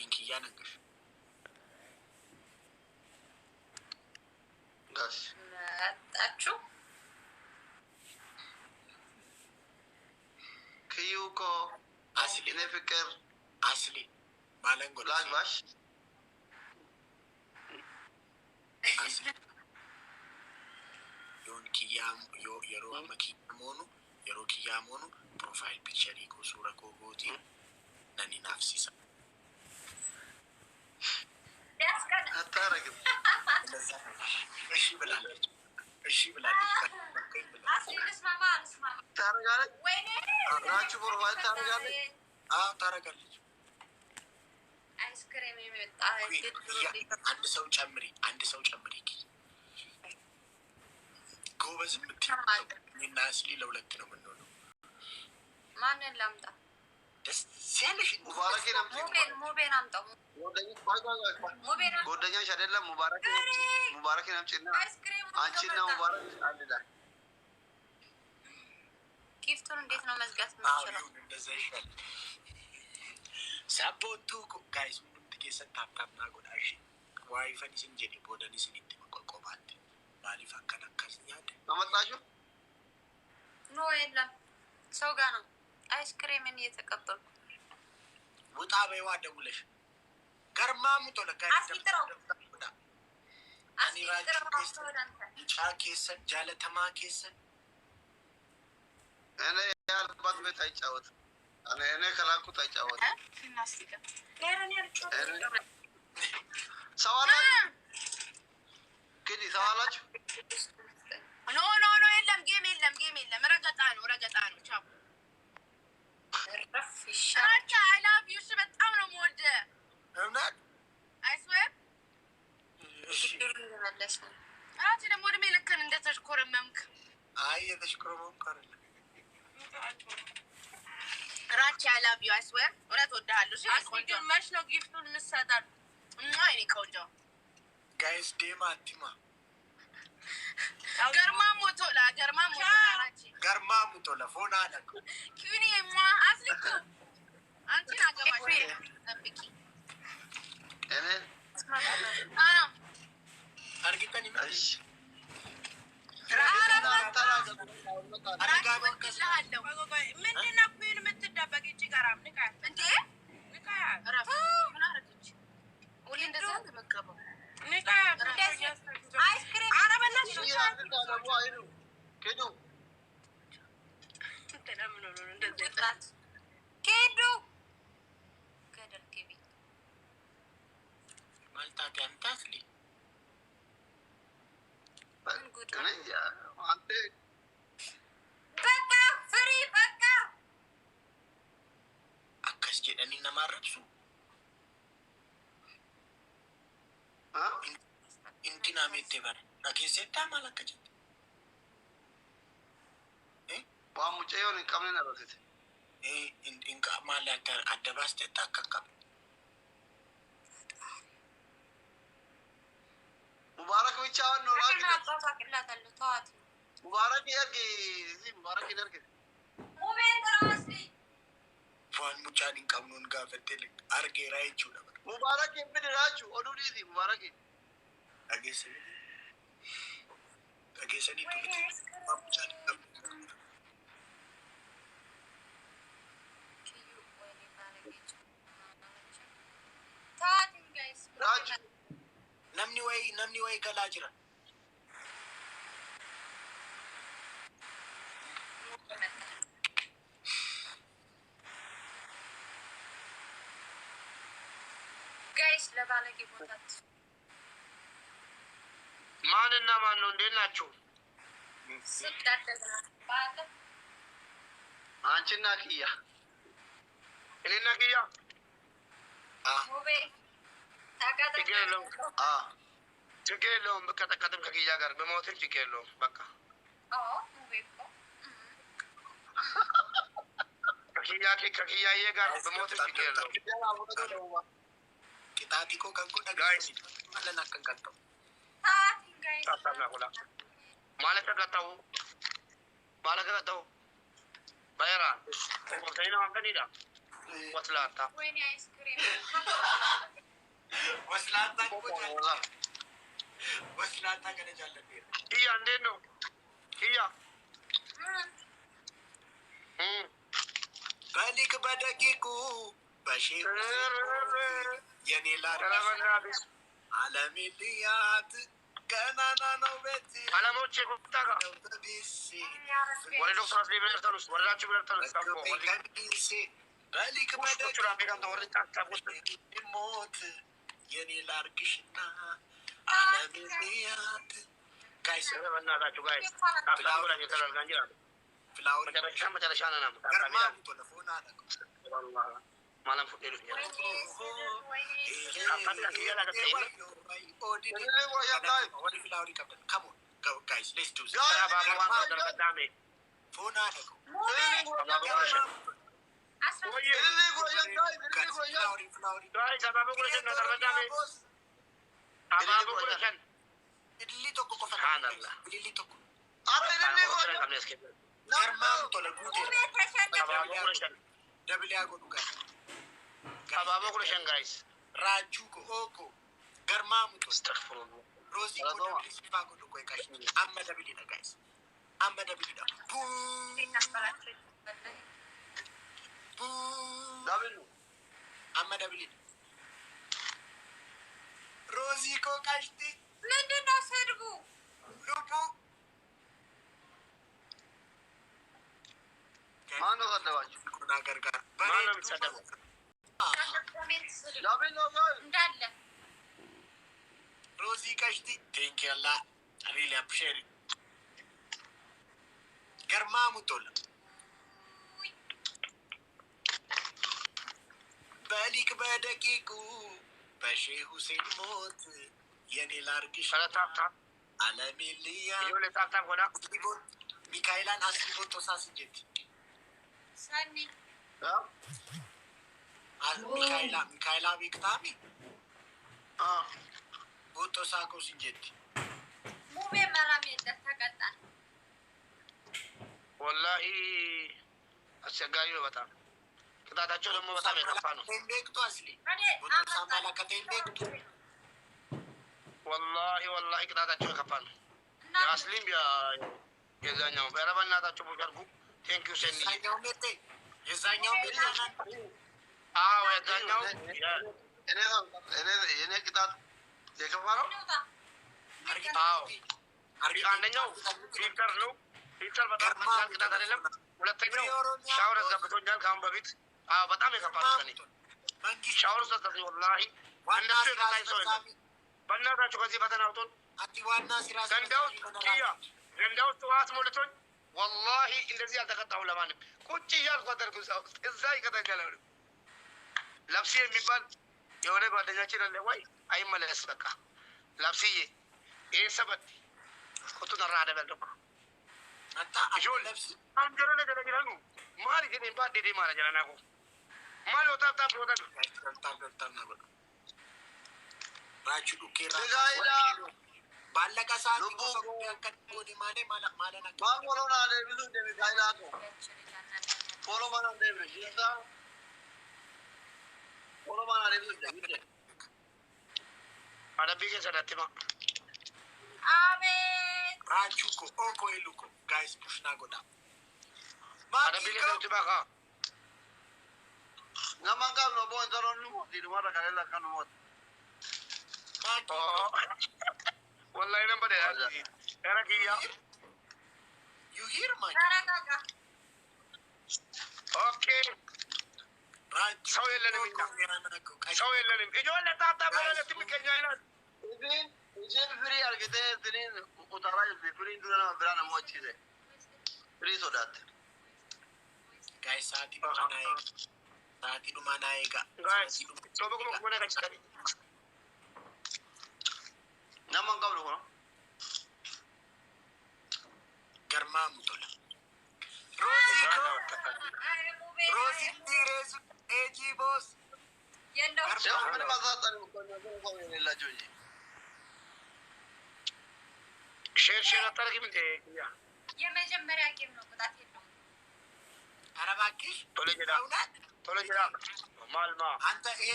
كوينكيا نقش قاش أتشو كيوكو أصلي نفكر أصلي مالنقول لاش باش أصلي يون كيام يرو أما كيامونو يرو كيامونو بروفايل بيكتشري كو صورة كو غوتي ناني نفسي هتارك እሺ ብላለች أصلي نسمع ታረጋለች وين ራቹ ፕሮፋይል ታረጋለች ታረጋለች آيس كريم يمጣ አንድ ሰው ጨምሪ ጎበዝ ምትይና አስሊ ለሁለት ነው የምንሆነው ማንን ላምጣ ደስ ያለሽ ሙባረክ ነምጪ ሙቤን አምጣው ጓደኛሽ አይደለም ሙባረክ ነምጪና አንቺና ሙባረክ አለዳ ጊፍቱን እንዴት ነው መዝጋት የምንችለው? እንደዛ ይሻል ሳፖቱ ጋይስ ምንም ትኬሰን ታፕታፕና ጎዳሽ ዋይፈን ሲንጀዲ ቦደኒ ሲኒት መቆቆባት ማሊፍ አከናካስኛደ አመጣችሁ ኖ የለም ሰው ጋር ነው አይስክሬምን እየተቀበልኩ ውጣ በይዋ ደውለሽ ገርማሙ ተለጋይ ቻኬሰን ጃለተማ ኬሰን እኔ ያልባት ቤት አይጫወት እኔ ከላኩት አይጫወት ሲናስቲካ ሰዋላችሁ ሰዋላችሁ ኖ የለም ጌም የለም ረገጣ ነው ቻው ረፍ ይሻላል አይ ላቭ ዩ በጣም ነው የምወደ እውነት አይስዌር እሺ አራቲ ደግሞ ወደ መለከን እንደተሽኮረመምክ አይ የተሽኮረመምክ አይደለም ራቺ አይ ላቭ ዩ አይስዌር ወራት ወዳለሁ እሺ ቆንጆ ማሽ ነው ጊፍቱን እንሰጣለን ማይ ነው ቆንጆ ጋይስ ዴማ አቲማ ገርማሙ ቶላ ፎና ነክ ኪኒ ማ አስልኩ አንቺን አገባሽ ጠብቂ እኔ አርጊተኒ እሺ ምንድነው ኩን የምትደበቅ እቺ ጋራም ንቃ እንዴ ንቃ አራፍ ምን አረጋች ወሊ እንደዛ ተመከበው ንቃ አይስክሪም አረበናሽ ኬዱ ተናምኖ ነው እንደዛ ኬዱ ከደል ቲቪ ማልታት ያንታስሊ ጉድ አንተ በቃ ፍሪ በቃ አከስ ጀደኒ ነማረብሱ እንቲና ሜቴበር አከሰታ ማለከች ዋሙጨዮን ቀምነ ነበር እንካ ማላታ አደባስተ ታከካ ሙባረክ ብቻውን ነው ራቂ ታውቃለህ ተዋት ሙባረክ ያርጊ ሙባረክ ያርጊ ሙቤንትራስሊ ፋን ሙጫን ቀምኑን ጋፈተል አርጌ ራይቹ ነበር ሙባረክ ይብድራችሁ ኦዱዲዚ ሙባረክ አገሰኒ ቱምቲ ሙጫን namni way galaa jira ጋይስ ለባለጌ ቦታት ማንና ማን ነው እንደላችሁ ስዳደጋ ባለ አንቺና ኪያ እኔና ኪያ ሙቤ ታቃተለው ችግር የለውም ብቀጠቀጥም ከኪያ ጋር በሞትም ችግር የለውም በቃ ሙቤ እኮ ከኪያዬ ጋር በሞትም ችግር የለውም ቂጣጢኮ ከንኩ ጋይስ አለና ከንከንተው ታሳና ሁላ ማለት ተቀጣው ባይራ ወንተይና አንተኒዳ ወትላታ ወይኔ አይስክሪም ወስላታ ገነጃለን ኪያ እንዴት ነው ኪያ? በሊቅ በደቂቁ በሺህ የኔ ላርሽ ዓለም ልያት ገናና ነው ቤት አለሞቼ ቁጣጋ ወደ ዶክተር አስሊ ብለር ተሉስ ወረዳችሁ ብለር ተሉስ በሊቅ በደቂቁ ሞት የኔ ላርግሽና ዓለም ልያት ጋይስ በእናታችሁ ጋይስ ታብላ የተደረጋ እንጂ ፍላወር መጨረሻ ነና ገርማ ቶለፎና ማለም ፉቴሉ Ababa kula guys. Raju ko oko garma muto Astaghfirullah. Rosi ko da sifa ko do koy kashi amma da bilida guys amma da bilida Dabilu. amma da bilida Rosi ko kashti ምንድነው ስድቡ? ሉቡ ማነው ሰደባችሁ? ኩና ገርጋ ማነው የሚሰደበው? እንዳለ Rosi kashti thank you Allah I really appreciate it garma mutola በሊቅ በደቂቁ በሼህ ሁሴን ሞት የኔ ላርግሽ ሰላታታ አለሚልያ ይሁን ለታታ ሆና ሚካኤላን አስቦ ተሳስ እንጀት ሰኒ ሚካኤላ ቢክታሚ ቦቶ ሳኮ ሲንጀት ሙቤ መራም የለት ተቀጣል። ወላሂ አስቸጋሪ ነው በጣም ቅጣታቸው ደግሞ በጣም የከፋ ነው። ቴምቤክቱ አስሊ እኔ ቦቶ ሳማላ ከቴምቤክቱ ወላሂ ቅጣታቸው የከፋ ነው። የአስሊም የዛኛው በረባ እናታቸው ቦርጉ ቴንክ ዩ ሰኒ የዛኛው ሜቴ አዎ የዛኛው እኔ ቅጣት የከፋ ነው። አዎ አንደኛው ፊልተር ነው። ፊልተር በጣም ቀላል ቅጣት አይደለም። ሁለተኛው ሻወር አስገብቶኛል ከአሁን በፊት። አዎ በጣም የከፋ ነው። እኔ ሻወር ሰጥተኝ ወላሂ እነሱ የቀጣኝ ሰው የለም። በእናታችሁ ከዚህ ፈተና አውጡን። ገንዳ ውስጥ ውሃ አስሞልቶኝ ወላሂ እንደዚህ አልተቀጣሁም ለማንም። ቁጭ እያልኩ አደርጉ እዛ ውስጥ እዛ ይቀጠኛል። ለብሲ የሚባል የሆነ ጓደኛችን አለ ወይ አይመለስ በቃ ለብሲዬ ይሄ ሰበት ቁጡን አራደ በልኩ አታ አጆል ለብስ አንጀራ ነገር ይላሉ ማሪ ግን ባዴ ማራ ጀራናቆ ማሪ ወጣጣ ፕሮዳክት ነው ራቹ ዱኬራ ባለቀ ሰዓት ወዲ ማለ ማለና ማሞሎና ለብዙ እንደሚጋይላቶ ፎሎ ማና እንደብረ ይዛ ፎሎ ማና ለብዙ እንደሚደ አረቢገ ሰዳቲማ አሜን ራቹ ኦኮ ኤሉኮ ጋይስ ፑሽና ጎዳ አረቢገ ሰዳቲማ ካ ናማንጋ ነው ቦንዘሮኑ ዲዱማራ ካለላ ካኑሞት wallahi nan bada ya rakiya you hear my okay ሰው የለንም ሰው የለንም እጆለ ታታ በለ ትምከኛ ይላል እዚህ ፍሪ አርገተ ትኒን ቁጣራ ፍሪ እንደና ብራና ሞቺ ዘ ፍሪ ሶዳት ጋይስ ሳቲ ዱማናይጋ ጋይስ ሶበቁ ቆነ ከቻሪ naman kablo ko garma mutola Rosi Tires Eji boss yendo yo me pasata ni ko ni la joji share አታርጊ ምን ያ የመጀመሪያ ጌም ነው ቁጣት የለው አረባኪሽ ቶሎ ጀራ ማልማ አንተ ይሄ